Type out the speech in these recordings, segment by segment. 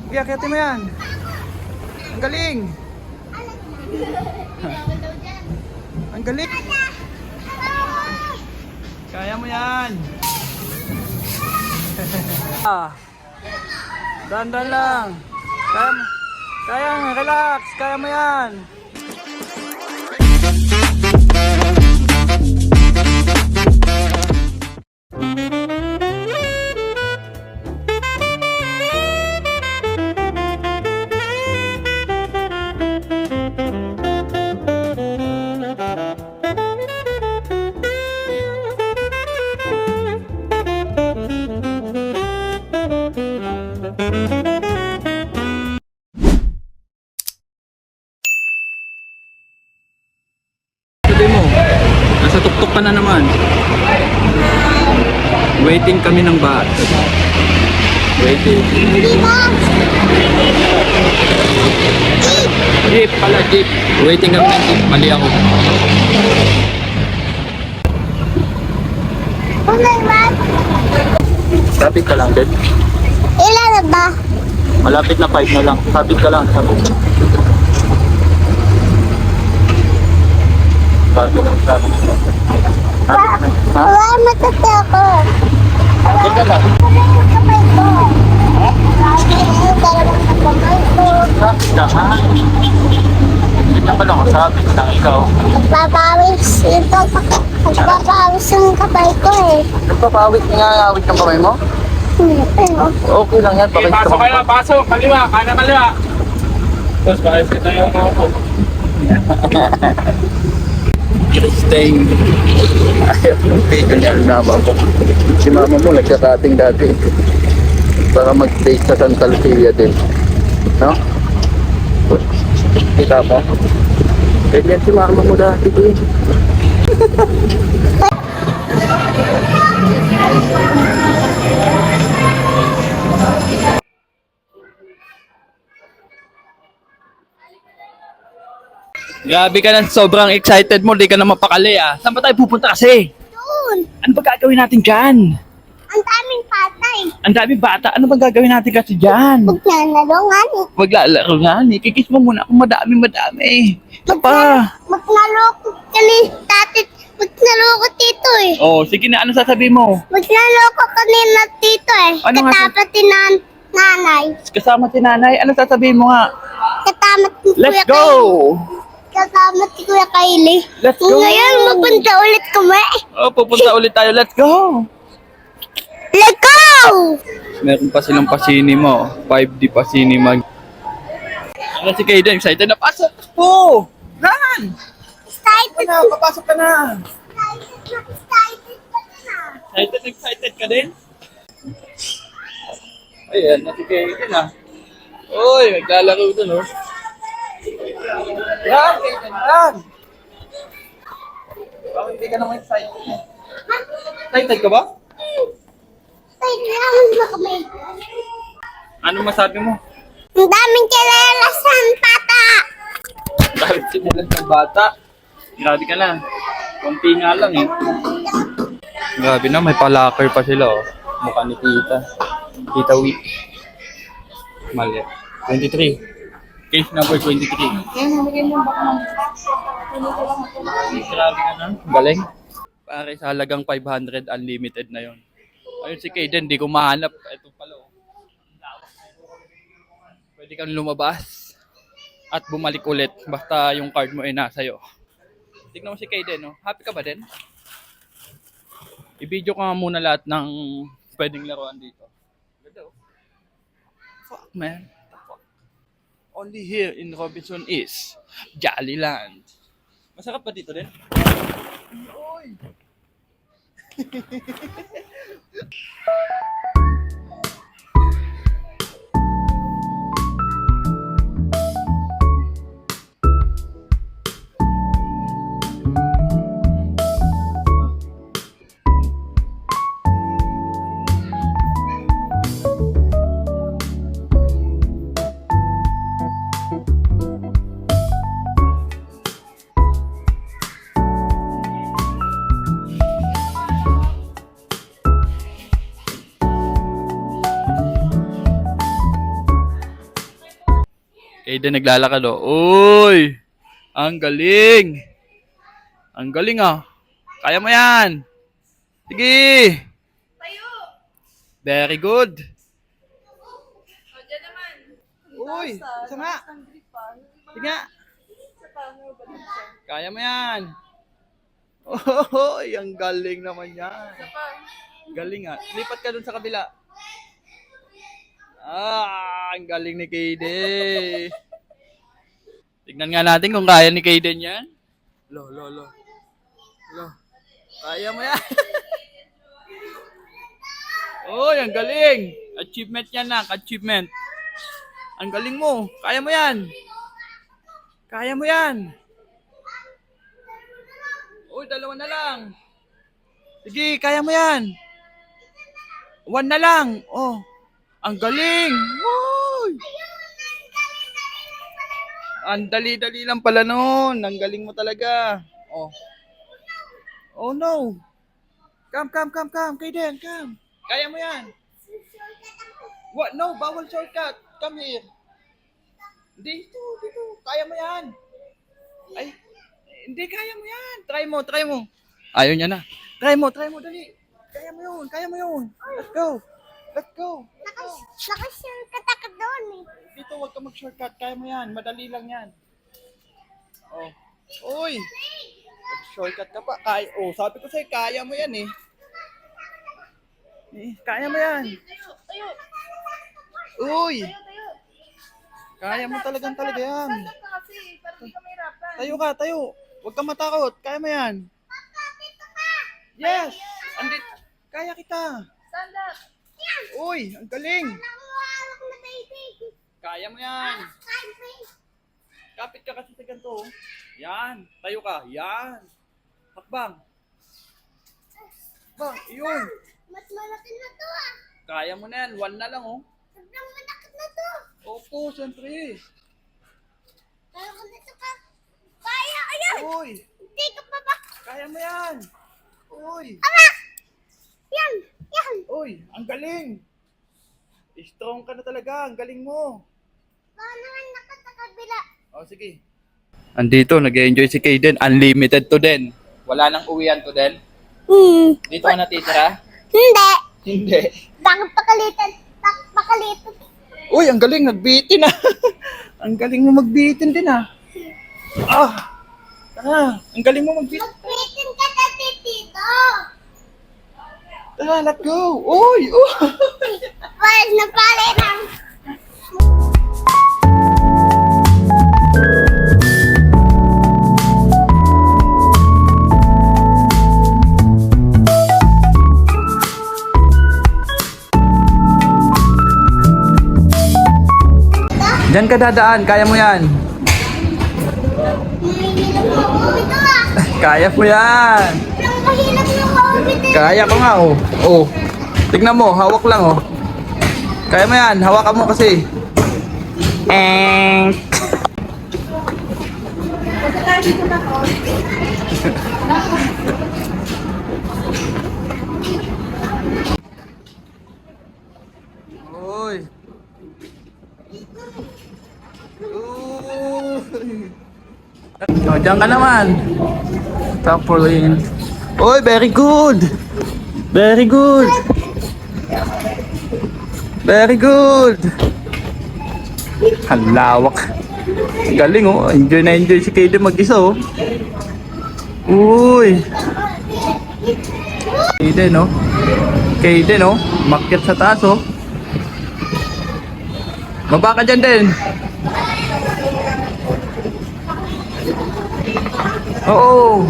Sige, akyatin mo yan. Ang galing. Ang galing. Kaya mo yan. Dandan lang. Kaya, relax. Kaya mo yan. Nasa tuktok ka na naman. Waiting kami ng bus. Waiting. Jeep pala, jeep. Waiting kami ng jeep. Mali ako. Sabit ka lang, Dad. Ilan na ba? Malapit na 5 na lang. Sabit ka lang. Sabit. Wala, matati ako. Teka lang. Kamay ko. Dalawang kamay ko. Dahan. Tignan ka lang. Sabit lang ikaw. Nagpapawis. Nagpapawis yung kamay ko eh. Nagpapawit nga awit ng kamay mo? Okay lang yan. Okay, pasok kayo, pasok. Kaliwa, kanan kaliwa. Tapos paayos kita yung mga po. Staying. Ayaw yung video niya. Nama ko. Si mama mo nagkakating dati. Para mag-stay sa Santa Lucia din. No? Kita mo? Ganyan si mama mo dati din. Grabe ka na, sobrang excited mo, di ka na mapakali ah. Saan ba tayo pupunta kasi? Doon. Ano ba gagawin natin dyan? Ang daming patay. Ang dami bata, ano ba gagawin natin kasi dyan? Maglalaro nga eh. Maglalaro nga, kikis mo muna kung madami. Ito pa. Magnaloko kami dati. Magnaloko tito eh. Oh, sige na, ano sasabihin mo? Magnaloko kanina tito eh. Ano nga Katapat ni nanay. Kasama si nanay, ano sasabihin mo nga? Katamat ni Let's Kuya go! Katamat ni Kuya Kylie. Let's go! Ngayon, magpunta ulit kami. Oh, pupunta ulit tayo, let's go! Let's go! Meron pa silang pasini mo, 5D pasini mag... Ano si Kaden, excited na pasok po! Run! Excited. Papasok ka na! Excited pa na. Excited ka din? Ayan, na si Kaden ah. Uy, maglalaro dun oh. Run, Kaden, run! Bakit hindi ka naman excited? Excited ka ba? Excited na kami. Ano masabi mo? Ang daming kilalasan, pata. Dahil sinilang ng bata. Grabe ka na. Kunti nga lang eh. Grabe na, may palakar pa sila oh. Mukha ni Tita. Tita Wee. Mali. 23. Case number 23. Grabe ka na. Galing. Pare sa halagang 500 unlimited na yon. Ayun si Kaden, di ko mahanap. Ito pala oh. Pwede kang lumabas at bumalik ulit basta yung card mo ay nasa'yo. Tignan mo si Kaden, no? Happy ka ba din? I-video ko nga muna lahat ng pwedeng laruan dito. Ganda, oh. Fuck, man. Fuck. Only here in Robinson is Jollyland. Masarap ba dito din? Oy! Kaden naglalakad oh. Uy! Ang galing! Ang galing ah. Kaya mo yan. Sige! Very good. Uy! Isa nga. Sige nga. Kaya mo yan. Oy, ang galing naman yan. Galing ah. Lipat ka dun sa kabila. Ang galing ni Kaden. Tignan nga natin kung kaya ni Kaden yan. Lo. Kaya mo yan. Oy, ang galing. Achievement yan nak, achievement. Ang galing mo. Kaya mo yan. Kaya mo yan. Uy, 2 na lang. Sige, kaya mo yan. 1 na lang. Oh, ang galing. Uy. Ang dali-dali lang pala nun. Ang galing mo talaga. Oh. Oh no. Come. Kaden, come. Kaya mo yan. What? No, bawal shortcut. Come here. Dito. Kaya mo yan. Ay, hindi, kaya mo yan. Try mo. Ayaw niya na. Try mo, dali. Kaya mo yun. Let's go. Nakashortcut ako doon eh. Dito, huwag ka mag-shortcut. Kaya mo yan. Madali lang yan. Oh. Uy. Shortcut ka pa. Oh, sabi ko sa'yo, kaya mo yan eh. Kaya mo yan. Uy. Kaya mo talaga yan. Tayo. Huwag ka matakot. Kaya mo yan. Yes. Kaya kita. Uy, ang galing. Nakawalak na baby. Kaya mo yan. Kapit ka kasi sa ganito. Yan. Tayo ka. Yan. Hakbang. Yun. Mas malaki na to ah. Kaya mo na yan. 1 na lang oh. Sobrang malaki na to. Opo, siyempre. Kaya ko na to ka. Kaya, ayun. Uy. Hindi ka pa ba? Kaya mo yan. Uy. Ama! Yan. Uy, ang galing. Strong ka na talaga. Ang galing mo. Baka naman nakatakabila. O, sige. Andito, nag-enjoy si Kaden. Unlimited to din. Wala nang uwian to din. Dito ka natitira? Hindi. Bakit pakalitan? Pakalitan. Uy, ang galing. Nagbitin ah. Ang galing mo magbitin din ah. Tara. Ang galing mo magbitin. Magpitin ka na tito. Tara, let's go. Uy. Pwede na pala lang. Diyan ka dadaan. Kaya mo yan. Mahilap na ako ito ah. Kaya mo yan. Mahilap na ako ito. Kaya ko nga oh. Oh. Tignan mo, hawak lang oh. Kaya mo yan, hawakan mo kasi. Uy. Diyan ka naman. Trampoline. Uy, very good. Very good. Ang lawak. Galing oh. Enjoy na enjoy si Kaden mag-isa oh. Uy. Kaden oh. Makyat sa taas oh. Baba ka dyan din. Oo.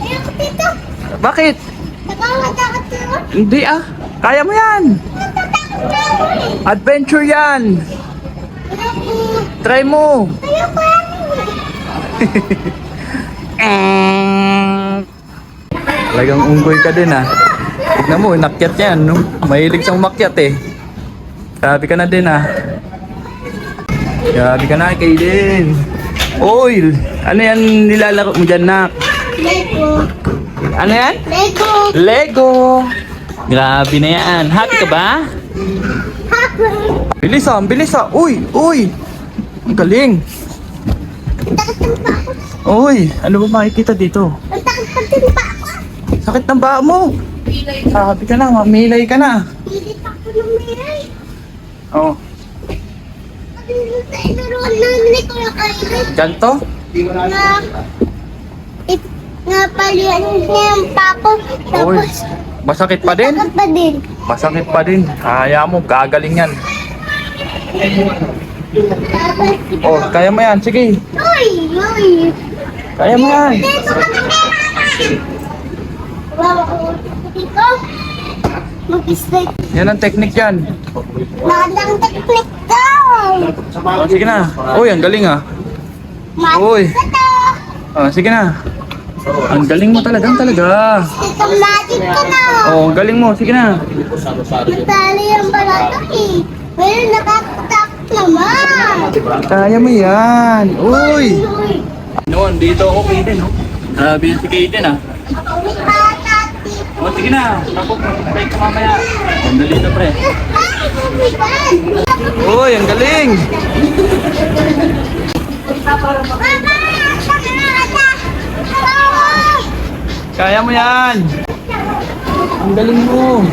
Ayoko dito. Bakit? Nakakatakot na ako. Hindi ah. Kaya mo yan. Natatakot na ako eh. Adventure yan. Ayoko. Try mo. Ayoko yan. Talagang unggoy ka din ah. Tignan mo, nakyat yan. No? Mahilig siyang makyat eh. Sabi ka na din ah. Sabi ka na, Kaden. Oil. Ano yan nilalaro mo dyan, nak? Lego. Ano yan? Lego. Lego. Grabe na yan. Happy ka ba? Happy. Bilis ah, bilis ah. Uy. Ang galing. Ang takot ng paa ko. Uy, ano ba makikita dito? Ang takot pa din paa ko. Sakit ng paa mo. Sabi ka na, mamilay ka na. Hindi pa ako lumiray. Oh, Sa inaruan namin ni Kuya Kyle. ganto? Napalian niya yung paa ko. Uy, Tapos, masakit pa din? takot pa din. Masakit pa din. Kaya mo, gagaling yan. Tapos, Oh, kaya mo yan. Sige, uy, uy. kaya mo yan. Dito ka na Wow, ako dito. Mag-slide. Yan ang technique yan. Magandang teknik daw. Oh, sige na. Uy, ang galing ah. Uy. Magic ka to. Oh, sige na. Ang galing mo talaga. Teka, magic ka na. Oh, ang galing mo. Sige na. Matali ang balatok eh. Pero nakakatakot naman. Kaya mo yan. Uy. Uy. Noon, dito ako kay Eden, oh. Grabe yan si Kaden, ah. Patati. O, sige na. Tapos, mag-break ka mamaya. Sandali na, pre. Uy, ang galing. Kaya mo yan. Ang galing mo.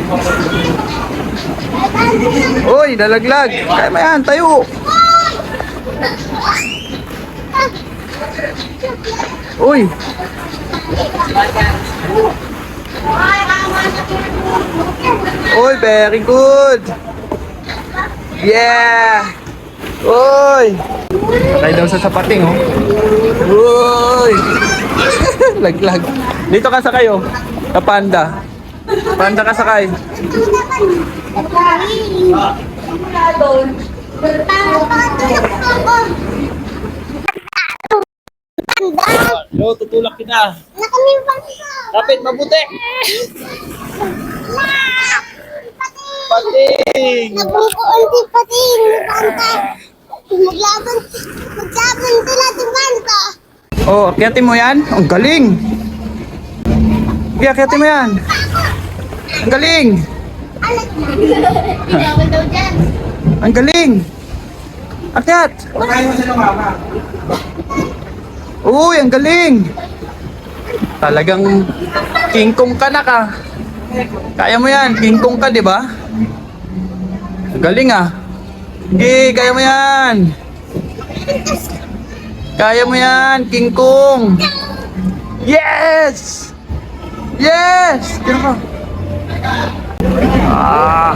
Uy, nalaglag. Kaya mo yan. Tayo. Uy. Uy, very good. Yeah. Uy. Sakay daw sa sapating, oh. Uy. Laglag. Dito ka sakay, oh. Sa panda. Panda ka sakay. Yo, tutulak kita. Nakalimutan ko. Kapit, mabuti. Pating. Nabungkuan si Pating. Banta. Maglaban sila si Banta. Oh, akyatin mo yan. Ang galing. Okay, akyatin mo yan. Ang galing. Alat na. Bawal daw dyan. Ang galing. Akyat. Uy, ang galing. Talagang King Kong ka na ka. Kaya mo yan. King Kong ka, di ba? Ang galing ah. Sige, kaya mo yan. Kaya mo yan, King Kong. Yes! Yes! Kaya ka. Ah!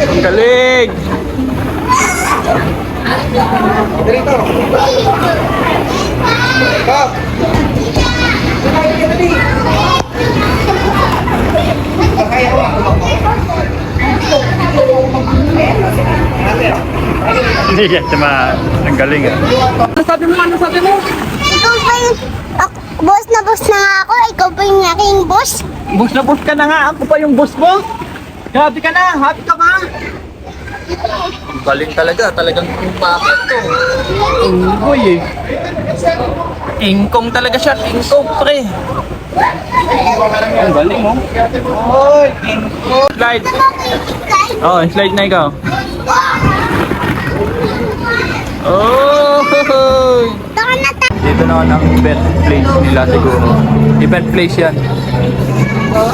Ang galing! Hindi yan, tama. Ang galing ah. Ano sabi mo? Ikaw pa yung... boss na nga ako. Ikaw pa yung aking boss. Boss na boss ka na nga. Ako pa yung boss mo. Grabe ka na. Happy ka ba? Ang galing talaga. Talagang kumpakit to. Uy eh. King Kong talaga siya. King Kong, pre. Ang galing mo. Oy, King Kong. Slide. Oh, slide na ikaw. Oh! Taka na ta. Dito na ang event place nila siguro. Event place yan.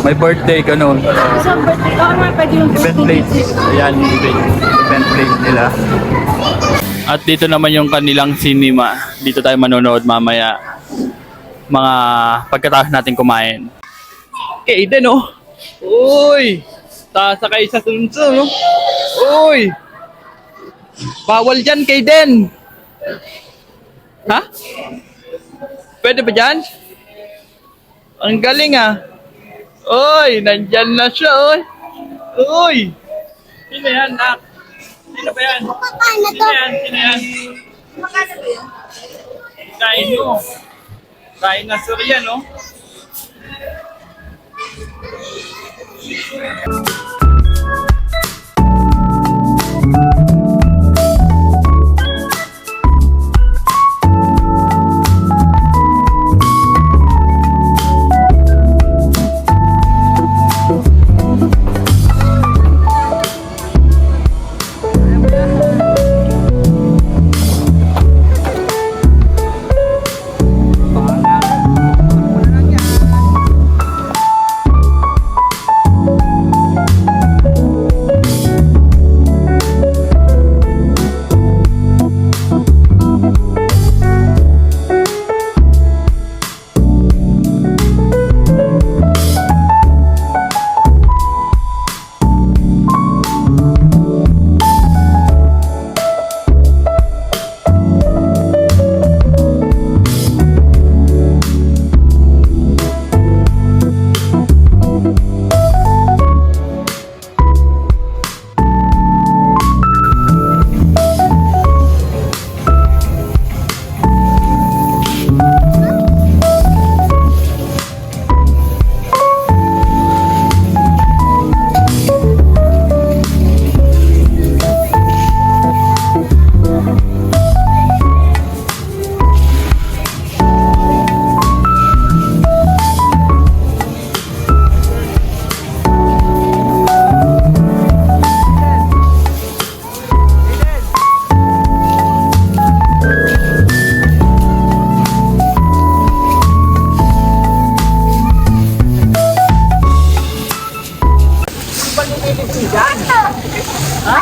May birthday ka noon. Event place. Ayan, event place nila. At dito naman yung kanilang cinema. Dito tayo manonood mamaya. Mga pagkatapos natin kumain. Okay, Eden oh. Uy! Sasakay sa sunso, no? Uy! Bawal dyan, Kaden! Ha? Pwede ba dyan? Ang galing ah! Uy! Nandyan na siya, uy! Uy! Sino yan, nak? Sino ba yan? Paano Sino to? yan? Sino yan? Kain mo. Kain na surya, no?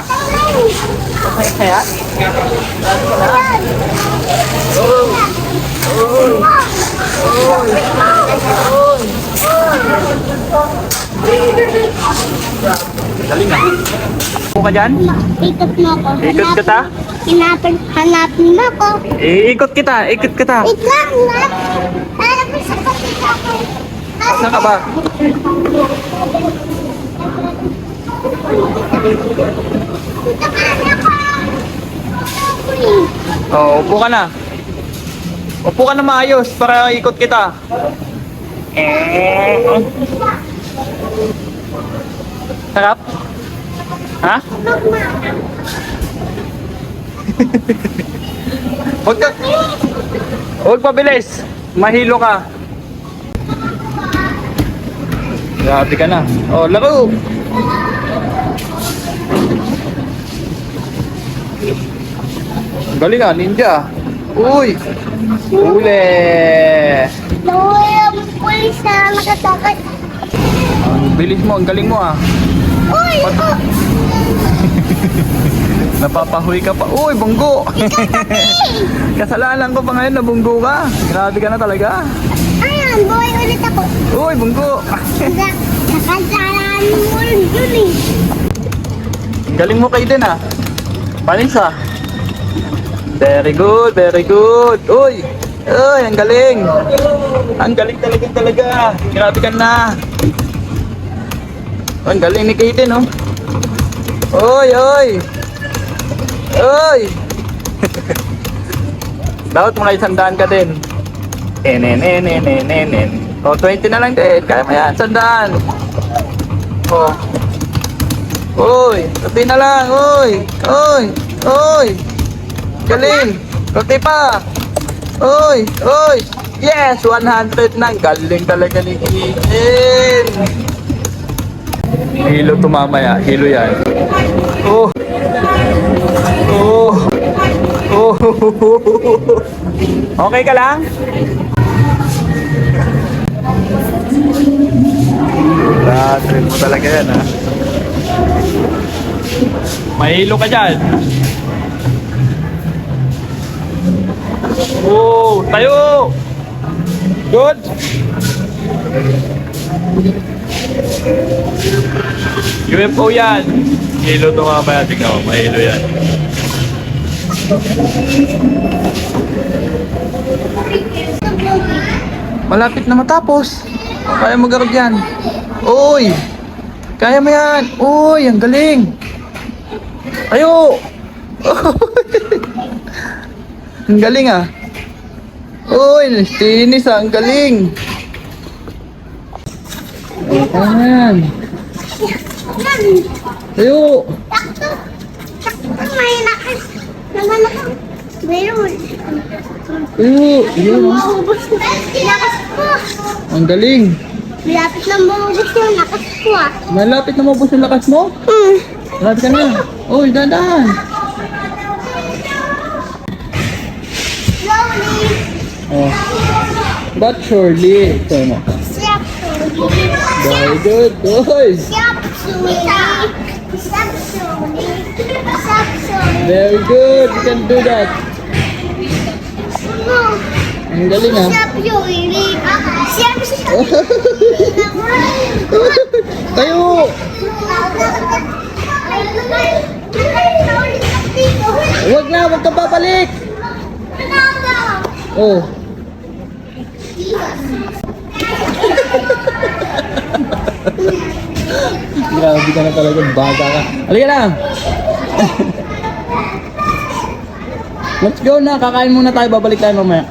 Okay kaya? Galing ah. Upo ka dyan? Ikot mo ako. Ikot kita? Hanapin mo ako. Ikot kita, ikot kita. Wait lang, lang. Hanap mo sa kapit ako. Saan ka ba? Oh, upo ka na. Upo ka na maayos para ikot kita. Sarap? Ha? Huwag ka. Huwag pabilis. Mahilo ka. Grabe ka na. Oh, laro. Galing ah, ninja. Uy! Uli! Nawala ang pulis na nakatakas. Ang bilis mo, ang galing mo ah. Uy! Oh! Napapahuy ka pa. Uy, bunggo! Kasalanan ko pa ngayon na bunggo ka. Grabe ka na talaga. Ayan, buhay ulit ako. Uy, bunggo! Nakasalanan mo yun eh. Galing mo kayo din ah. Panis ah. Very good, very good. Uy! Uy, ang galing! Ang galing talaga. Grabe ka na. Oh, ang galing ni Kaden oh. Uy, uy! Uy! Dapat mga 100 ka din. Oh, 20 na lang din. Kaya mo yan, 100. Oh. Uy! 20 na lang. Uy! Uy! Uy! Galing! Kunti pa! Uy! Uy! Yes! 100 na! Galing talaga ni Kaden! Hilo to mamaya. Hilo yan. Oh! Oh! Oh! Okay ka lang? Trip mo talaga yan ha. May hilo ka dyan. Oh, tayo! Good! UFO yan! Hilo to mga kaya. Tingnan mo, may hilo yan. Malapit na matapos. Kaya mo garog yan. Uy! Kaya mo yan! Uy! Ang galing! Tayo! Ang galing ah. Uy, tinis ah. Ang galing. Ayan. Tayo. Sakto. Sakto may lakas. Naman ako. Meron. Tayo. Ayan. Maubos na. Lakas ko. Ang galing. Malapit na maubos yung lakas ko ah. Malapit na mabos yung lakas mo. Malapit ka na. Uy, dahan. Slowly. Oh. But surely. Ito mo. Step slowly. Very good. Uy. Step slowly. Step slowly. Step slowly. Very good. You can do that. Ang galing ah. Step slowly. Step slowly. Tayo. Huwag na. Huwag ka babalik. Oh. Grabe ka na talaga, bata ka. Halika na! Let's go na, kakain muna tayo, babalik tayo mamaya.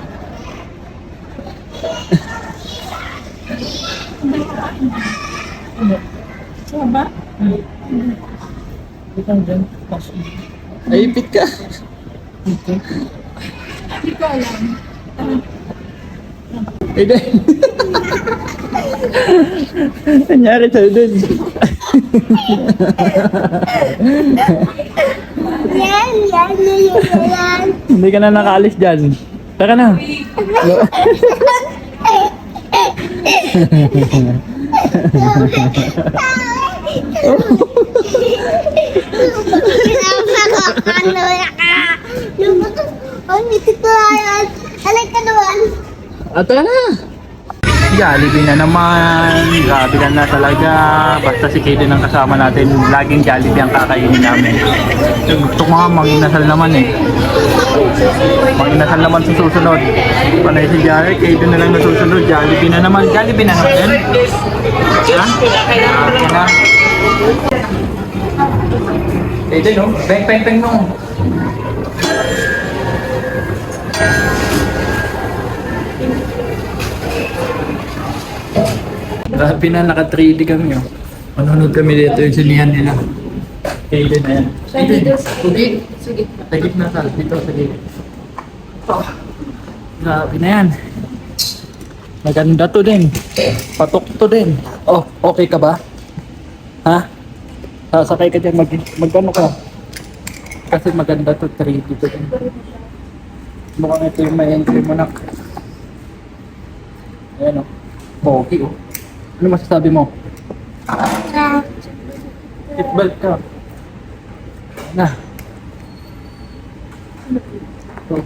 Ay, ipit ka. Hindi ko alam. Hindi. Nangyari sa'yo dun. Yan. Hindi ka na nakaalis dyan. Tara na. Ano ka? Ang itik ko yan. Halay ka doon. Tara na! Jollibee na naman. Grabe na talaga. Basta si Kaden ang kasama natin. Laging Jollibee ang kakainin namin. Gusto ko nga manginasal naman eh. Manginasal naman sa susunod. Panay si Jared, Kaden na lang na susunod. Jollibee na naman. Jollibee na naman. Ha? Jollibee na. Kaden no? Beng peng peng no. Grabe na, naka 3D kami oh. Manonood kami dito yung sinihan nila. Kaden na yan. Kaden, sige. Sige. Sa gitna ka, dito sa gitna. Oh, grabe na yan. Maganda to din. Patok to din. Oh, okay ka ba? Ha? Sasakay ka dyan, magkano ka? Kasi maganda to, 3D to din. Mukhang ito yung may entry mo nak. Ayan oh. Pogi oh. Ano masasabi mo? Seatbelt ka. Na. So.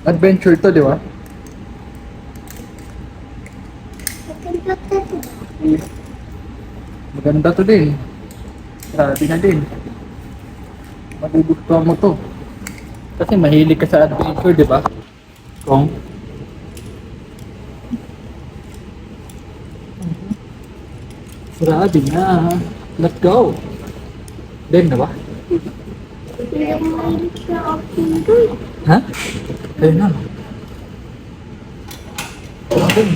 Adventure to, di ba? Maganda to din. Grabe na din. Magugustuhan mo to. Kasi mahilig ka sa adventure, di ba? Kung grabe na. Let's go. Ben na ba? Ha? Ayun na. Ben.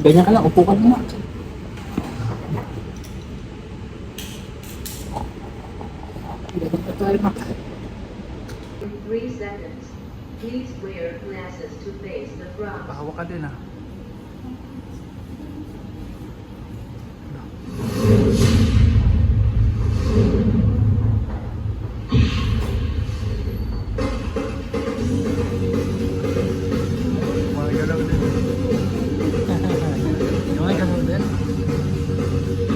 Ganyan ka lang. Upo ka na. Ganyan ka tayo na. In 3 seconds, please wear glasses to face the front. Bahawa ka din ah. Magalaw din. Magalaw din.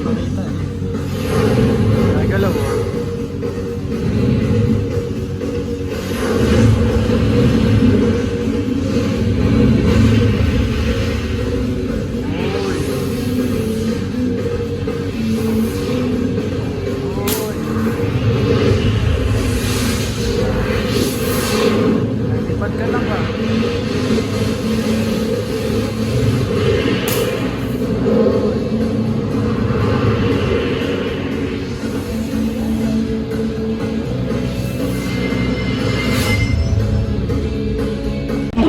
Makita eh. Magalaw ah. Lipad ka lang ba?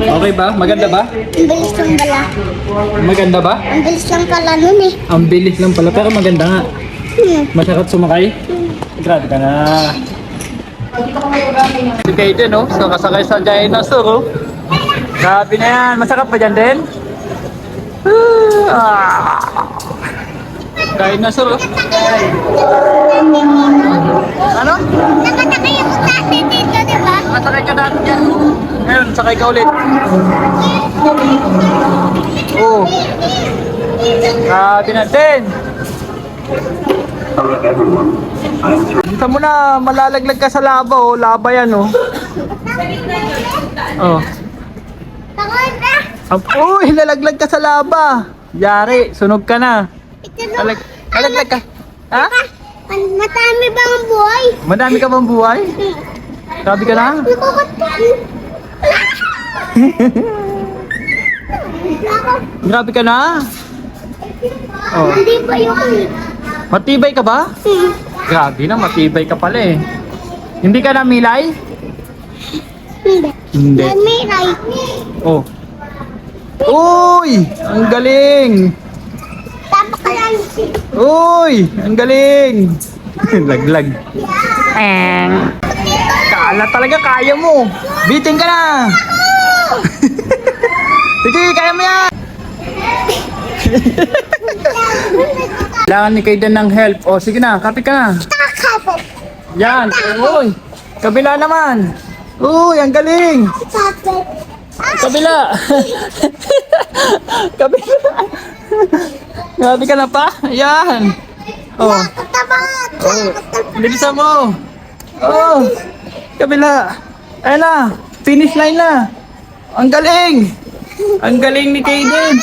Okay ba? Maganda ba? Ang bilis lang pala. Maganda ba? Ang bilis lang pala nun eh. Ang bilis lang pala, pero maganda nga. Masarap sumakay? Grabe ka na. Si Kaden, no? So, kasakay sa dinosaur, oh. Grabe na yan. Masarap pa dyan din? Dinosaur, oh. Ano? Nakasakay ako dati dito, di ba? Nakasakay ka dati dyan. Ngayon, sakay ka ulit. Oh. Grabe na din. Minsan mo na, malalaglag ka sa laba, oh. Laba yan, oh. Oh. Takot na. Uy, lalaglag ka sa laba. Yari, sunog ka na. Ito na. Lalaglag ka. Ha? Matami ba ang buhay? Madami ka bang buhay? Grabe ka na. Nakakot ka. Grabe ka na. Oh. Hindi ba yung... Matibay ka ba? Grabe na, matibay ka pala eh. Hindi ka namilay? Hindi. Hindi. May right. Oh. Uy! Ang galing! Tama ka lang. Uy! Ang galing! Laglag. Kala talaga kaya mo. Bitin ka na. Sige, kaya mo yan. Kailangan ni Kaden ng help. O, sige na, kapit ka na. Takapot. Yan. Uy! Kabila naman. Uy, ang galing. Takapot. Kabila! Kabila! Grabe ka na pa? Ayan! Oh, Katapat! bilisan mo! Oh! Kabila! Ayan na! Finish line na! Ang galing! Ang galing ni Kaden!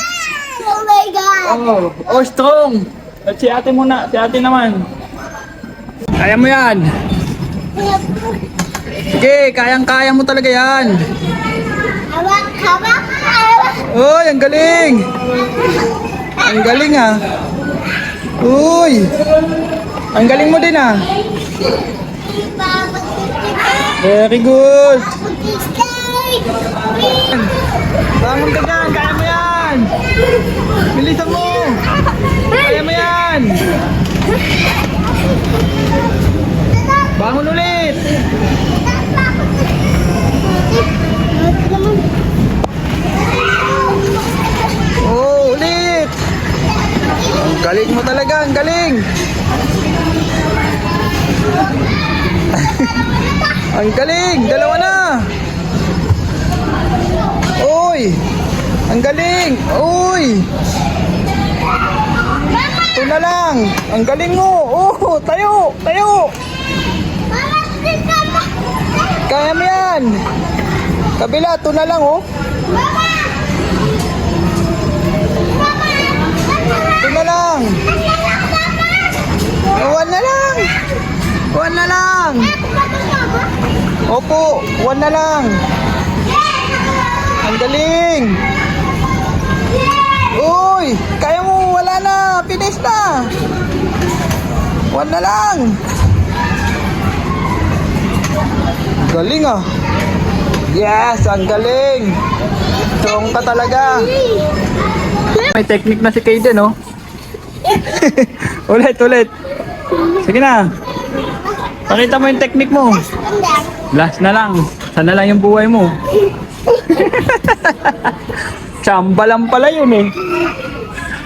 Oh my God! Oh, strong! At si ate muna, si ate naman. Kaya mo yan! Sige, kayang-kaya mo talaga yan! Hawak, hawak, hawak! Uy, ang galing! Ang galing ah! Uy! Ang galing mo din ah! Very good! Bangon ka dyan! Kaya mo yan! Bilisan mo! Kaya mo yan! Bangon ulit! Oh, ulit! Ang galing mo talaga! Ang galing! Ang galing! Dalawa na! Uy! Ang galing! Uy! Ito na lang! Ang galing mo! Oh! Tayo! Tayo! Kaya mo yan! Kabila! Ito na lang oh! Ito na lang! One na lang! One na lang! Opo! One na lang! Ang galing! Uy! Kaya mo! Wala na! Finish na! One na lang! Galing ah! Yes! Ang galing! Strong ka talaga! May technique na si Kaden oh! Ulit! Ulit! Sige na! Pakita mo yung technique mo! Last na lang! Sana lang yung buhay mo! Tsamba lang pala yun eh.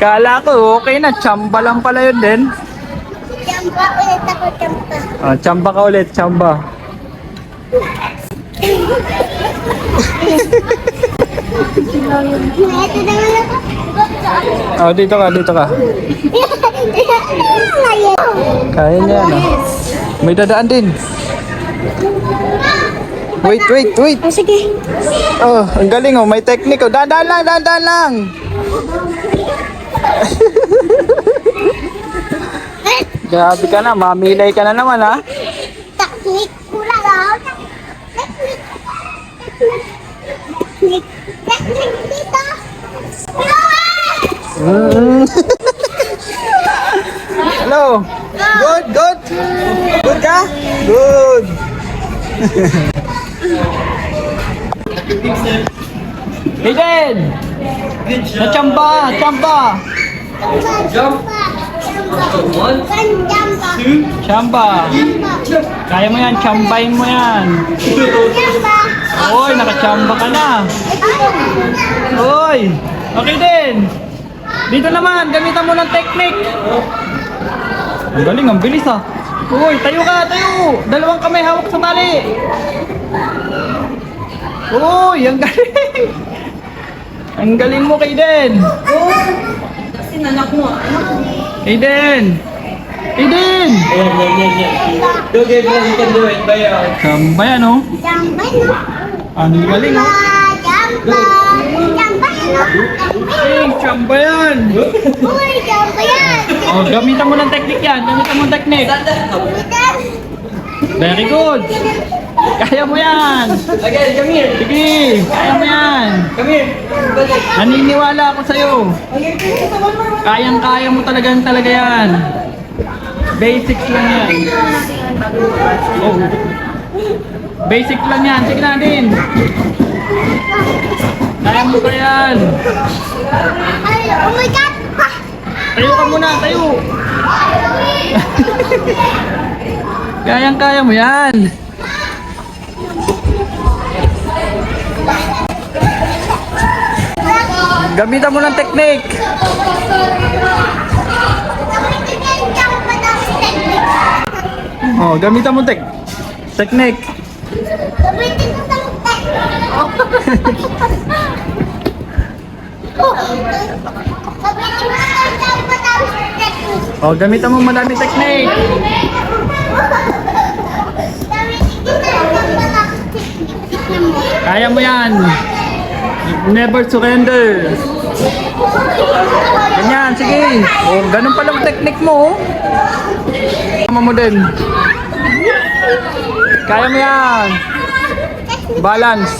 Kala ko okay na, tsamba lang pala yun din. Champa ulit ako, champa. Oh, tsamba ka ulit, tsamba. Ito naman ako. Oh, dito ka, dito ka. Kaya niya, no? May dadaan din. Wait, wait, wait. Oh, sige. Oh, ang galing oh, may technique oh. Dahan-dahan lang, dahan-dahan lang. Grabe ka na, mamilay ka na naman ha. Teknik pula lang. Teknik. Teknik dito. Hello. Good, good. Good ka? Good. Aiden! Nachamba! Chamba! Jumpa. Jumpa. Chamba! Kaya mo yan, chambahin mo yan. Jumpa. Oy, nakachamba ka na. Oy! Okay din! Dito naman, gamitan mo ng technique. Ang galing, ang bilis ah. Uy, tayo ka, tayo! Dalawang kamay hawak sa tali. Uy, ang galing! Ang galing mo, Kaden! Kasi nanak mo. Aiden! Aiden! Okay, bro, you can do it. Bayaw. Chamba yan, oh. Jumpa no. Ang galing, oh. Jumpa. Jumpa no. Hey, chamba yan! Uy, jumpa yan. Oh, gamitan mo ng technique yan. Gamitan mo ng technique. Bitan. Very good! Kaya mo yan! Again, come here. Sige! Kaya mo yan! Come here. Naniniwala ako sa'yo! Kayang-kaya mo talaga yan! Basics lang yan! Oh. Basic lang yan! Sige na din! Kaya mo pa yan! Ay, oh my God. Tayo ka muna! Tayo! Kayang-kaya mo yan! Gamitan mo ng technique! Oh, gamitan mo technique! Gamitin ko ng technique. Oh, gamitan mo madami technique. Kaya mo yan. Never surrender. Ganyan, sige. Oh, ganun pala ang technique mo. Tama mo din. Kaya mo yan. Balance.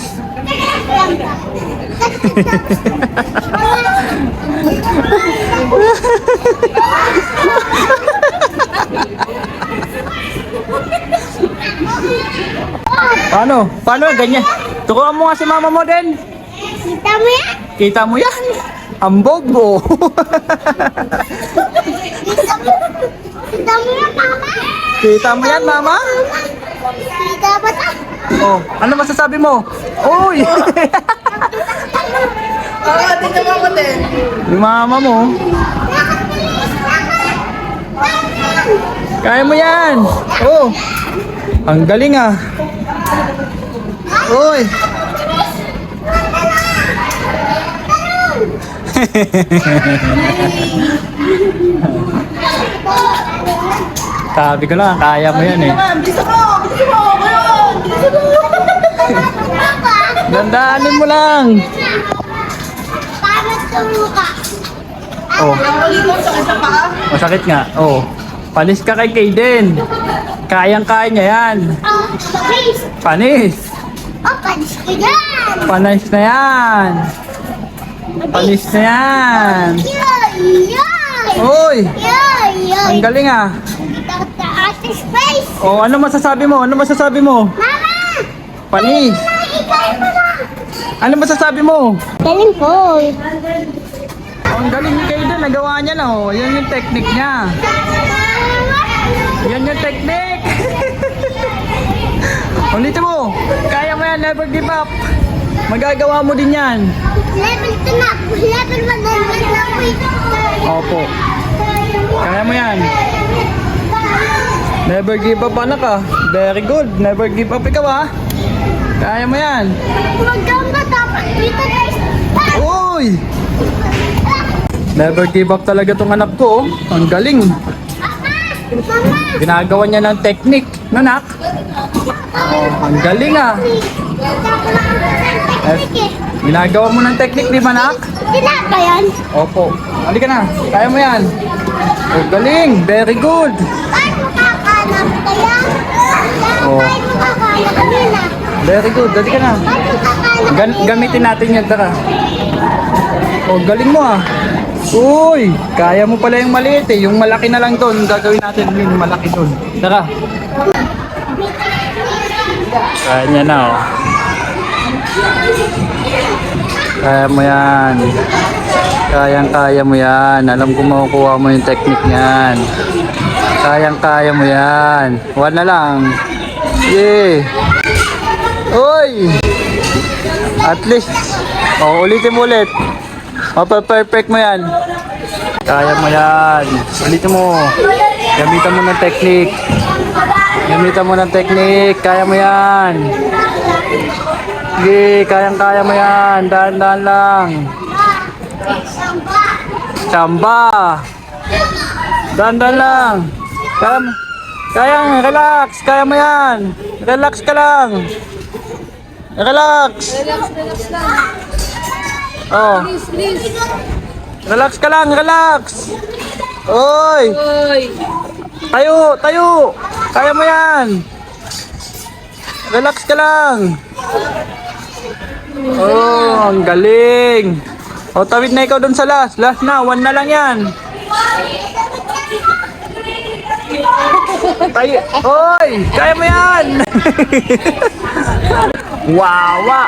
Paano? Paano? Ganyan. Turuan mo nga si mama mo din. Kita mo yan? Kita mo yan? Ambog mo. Kita mo yan, mama? Kita mo yan, mama? Kita ba ta? Oh, ano masasabi mo? Uy! Tingnan mo din. Yung mama mo. Kaya mo yan. Oh. Ang galing ah. Uy. Sabi ko lang, kaya mo yan eh. Bilisan mo! Bilisan mo! Ayun! Bilisan mo! Dandaanin mo lang. Paano tumuka? Oh, Dito sa isa pa. masakit nga. Oh. Panis ka kay Kaden. Kayang-kaya niya yan. Oh, panis. Panis. Oh, panis ko yan. Panis na yan. Panis na yan. Yay! Yay! Uy, Yay! Yay! ang galing ah. Kita ko sa ating space. Oh, ano masasabi mo? Ano masasabi mo? Mama! Panis. Ikaw mo na. Ano masasabi mo? Galing ko. Oh, ang galing ni Kaden. Nagawa niya na oh. Yan yung technique niya. Yan yung technique. Ulitin mo. Kaya mo yan. Never give up. Magagawa mo din yan. Level 2 na. Level 1 na. Opo. Kaya mo yan. Never give up anak ah. Very good. Never give up ikaw ah. Kaya mo yan. Huwag kang matapos. Dito guys. Uy! Never give up talaga tong anak ko. Oh. Ang galing. Mama! Ginagawa niya ng technique. Nanak. Oh, ang galing ah. Ginagawa mo ng technique, di ba nak? Tinapa yan? Opo. Halika na. Kaya mo yan. Oh, galing. Very good. Paano makakanap kaya? Oh. Paano makakanap kanina? Very good. Halika na. Paano makakanap? Gamitin natin yan. Tara. Oh, galing mo ah. Uy, kaya mo pala yung maliit eh. Yung malaki na lang doon. Gagawin natin yung malaki doon. Tara. Kaya niya na oh. Kaya mo yan. Kayang-kaya mo yan. Alam ko makukuha mo yung technique niyan. Kayang-kaya mo yan. One na lang. Yay! Uy! At least. Oh, ulitin mo ulit. Perfect mo yan. Kaya mo yan. Ulitin mo. Gamitan mo ng technique. Gamitan mo ng technique. Kaya mo yan. Sige, kayang-kaya mo yan. Dahan-dahan lang. Samba. Dahan-dahan lang. Kaya, relax. Kaya mo yan. Relax ka lang. Relax. Oh. Relax ka lang, relax. Oy. Tayo, tayo. Kaya mo yan. Relax ka lang. Oh, ang galing. O, tawid na ikaw dun sa last. Last na, one na lang yan. Tayo. Oy, kaya mo yan. Wawa.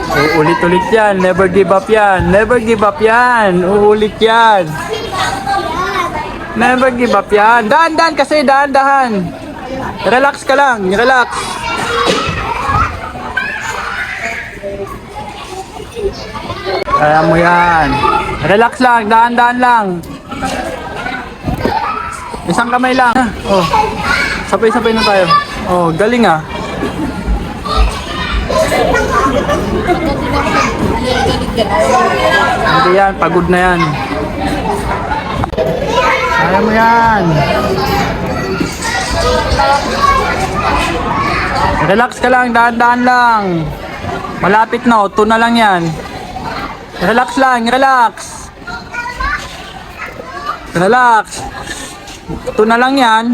Uulit-ulit yan. Never give up yan. Never give up yan. Uulit yan. Never give up yan. Dahan-dahan kasi, dahan-dahan. Relax ka lang. Relax. Kaya mo yan. Relax lang. Dahan-dahan lang. Isang kamay lang. Oh. Sabay-sabay na tayo. Oh, galing ah. Hindi yan, pagod na yan. Kaya mo yan. Relax ka lang, daan-daan lang. Malapit na, 2 na lang yan. Relax lang, relax. Relax. 2 na lang yan.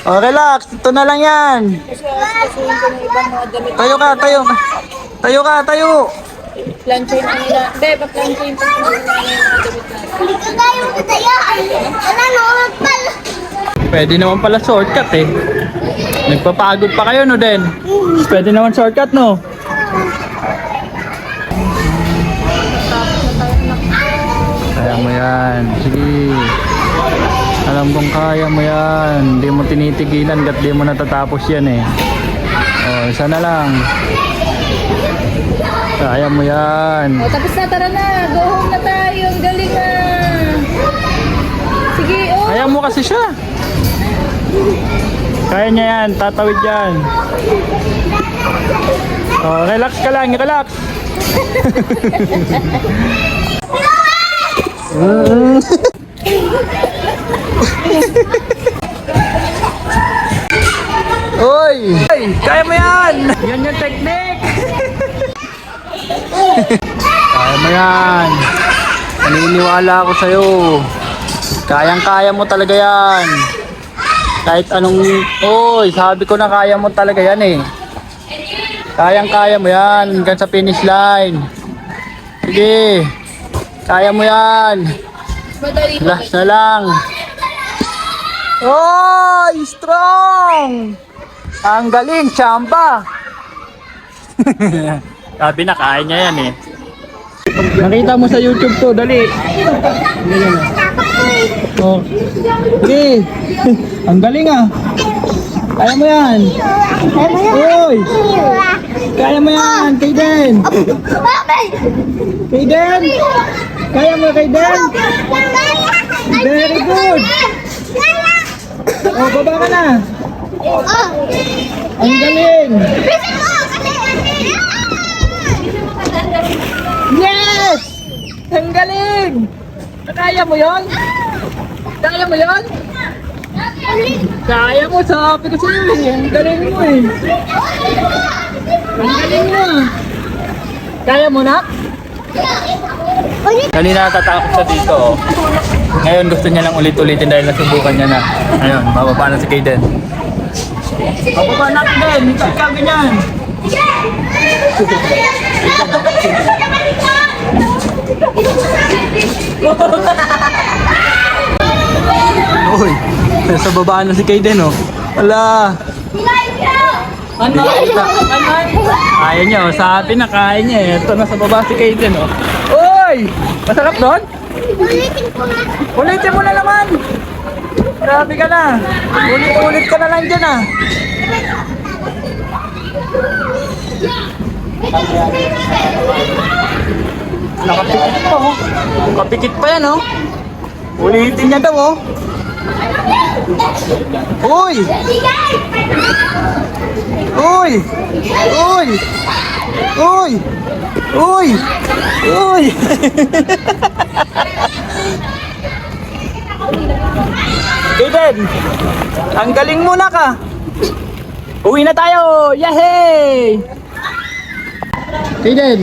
Oh, relax. 2 na lang yan. Tayo ka, tayo. Tayo ka, tayo. Planchain na nila. Hindi, pa-planchain pa nila yung mga damit natin. Hindi ko tayo magtaya. Wala na ako magpal. Pwede naman pala shortcut eh. Nagpapagod pa kayo no din. Pwede naman shortcut no. Kaya mo yan. Sige. Alam kong kaya mo yan. Hindi mo tinitigilan kat di mo natatapos yan eh. Oh, isa na lang. Kaya mo yan. O, tapos na, tara na. Go home na tayo. Ang galing na. Sige, oh. Kaya mo kasi siya. Kaya niya yan. Tatawid yan. Oh, relax ka lang. Relax. Oy! Oy! Kaya mo yan! Yan yung technique! Kaya mo yan! Naniniwala ako sa'yo. Kayang-kaya mo talaga yan. Kahit anong... Oy! Sabi ko na kaya mo talaga yan eh. Kayang-kaya mo yan hanggang sa finish line. Sige! Kaya mo yan! Madali. Last na lang! Oh! Strong! Ang galing, chamba! Sabi na, kaya niya yan eh. Nakita mo sa YouTube to, dali. Oh. Sige. Ang galing ah. Kaya mo yan. Uy! Kaya mo yan, Kaden. Kaden! Kaya mo, Kaden? Very good. Oh, baba ka na. Ang galing. Yes! Ang galing! Kaya mo yon? Kaya mo yon? Kaya mo, sabi ko sa'yo eh. Ang galing mo eh. Ang galing mo. Kaya mo na? Kanina natatakot siya dito oh. Ngayon gusto niya lang ulit-ulitin dahil nasubukan niya na. Ayun, bababa na si Kaden. Bababa natin din, hindi ka ganyan. Uy, nasa baba na si Kaden oh. Wala. Ano? Kaya niya oh, sabi na kaya niya eh. Ito nasa baba si Kaden oh. Uy! Masarap doon? Ulitin ko na. Ulitin mo na naman! Grabe ka na! Ulit-ulit ka na lang dyan ah! Nakapikit pa oh! Nakapikit pa yan oh! Ulitin niya daw oh! Uy! Uy! Uy! Uy! Uy! Uy! Kaden! Ang galing mo na ka! Uwi na tayo! Yahey! Kaden!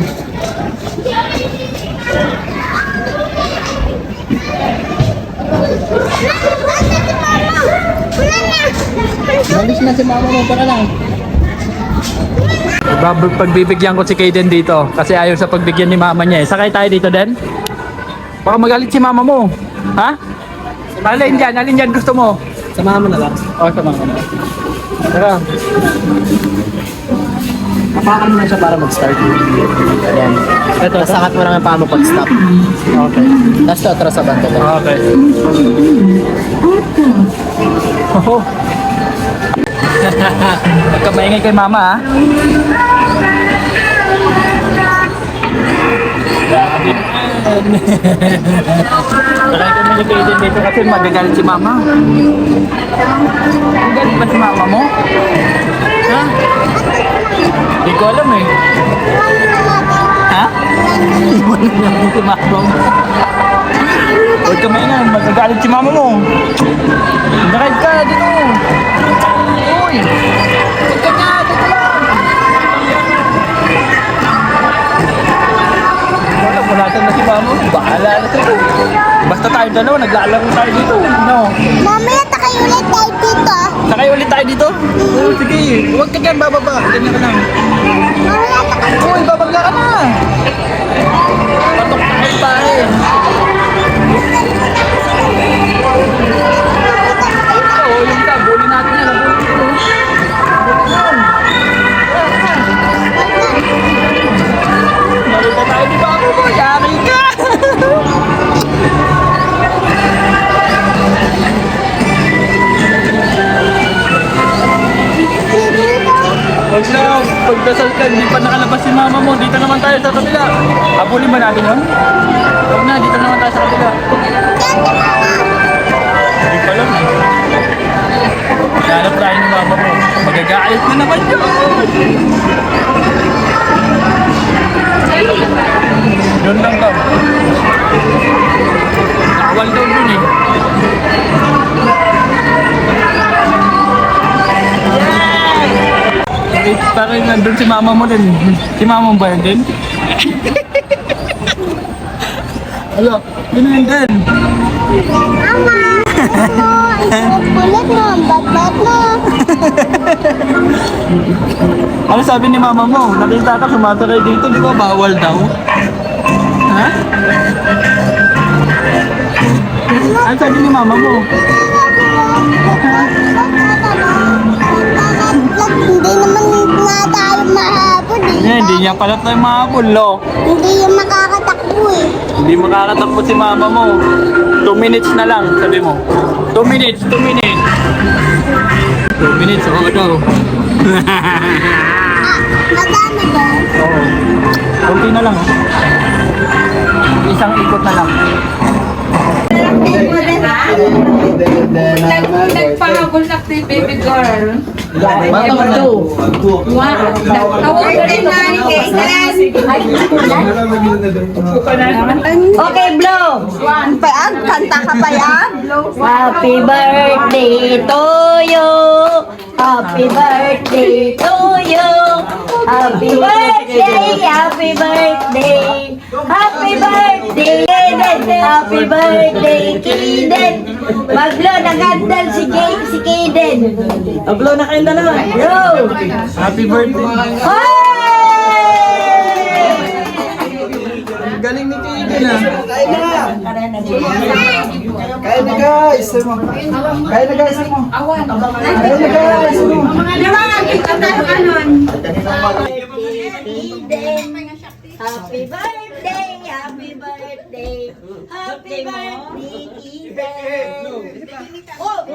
Malis na si mama mo, para lang. Pagbibigyan ko si Kaden dito kasi ayaw sa pagbigyan ni mama niya eh. Sakay tayo dito din? Baka magalit si mama mo. Ha? Alin dyan gusto mo? Sa mama na lang. Oo, sa mama na. Tara. Apakan mo na siya para mag-start. Yan. Ito, Sakat mo lang yung paa mo pag-stop. okay. Tapos ito, atras sa banda lang. Okay. Oh. Huwag ka maingay kay mama ha. Sakay kami ni Kaden dito kasi magagalit si mama. Ang galing ba si mama mo? Ha? Ha? Hindi ko alam eh. Ha? Iwan na natin si mama mo. Huwag ka may na, magagalit si mama mo. Nakait ka dito. Uy! Huwag ka na, dito lang. Wala na si mama mo. Bahala na sa'yo. Basta tayo dalawa, naglalaro tayo dito. No? Mamaya takay ulit tayo dito. Sakay ulit tayo dito? Oo, sige. Huwag ka dyan, bababa. Ganyan ka lang. Mamaya takay. Uy, babagla ka na. Patok na kayo tayo. Oo, yung isa. Bully natin yan. Bully dito. Bully yan. Malita tayo di babo mo. Yari ka. Huwag na, pagdasal ka, hindi pa nakalabas si mama mo. Dito naman tayo sa kabila. Abulin ba natin yun? Huwag na, dito naman tayo sa kabila. Hindi pa lang eh. Hanap tayo ni mama mo. Magagalit na naman yun. Doon lang daw. Nakawal daw dun eh. Parang nandun si mama mo din. Si mama mo ba yun din? Alo, yun yun din. Mama! Ang kulit mo, ang bat-bat mo. Ano sabi ni mama mo? Nakita ka sumasakay dito, di ba bawal daw? Ha? Ano sabi ni mama mo? Hindi naman nga tayo mahabol eh. Hindi niya pala tayo mahabol, lo. Hindi yung makakatakbo eh. Hindi makakatakbo si mama mo. 2 minutes na lang, sabi mo. 2 minutes, 2 minutes. 2 minutes, oo daw. Madami ba? Oo. Kunti na lang. Isang ikot na lang. Nagpahabol na si baby girl. Okay, blow. Payag, kanta ka payag. Happy birthday to you. Happy birthday to you. Happy birthday, happy birthday. Happy birthday, Kiden. Happy birthday, Kiden. Mag-blow ng candle si Kiden. Ablo na kayong dalawa. Blow. Happy birthday. Hey! Galing ni Kaden ah. Kaya na guys, mo. Kaya na guys, mo. Kaya na guys, mo. Happy birthday, happy birthday, happy birthday, Eden. Oh!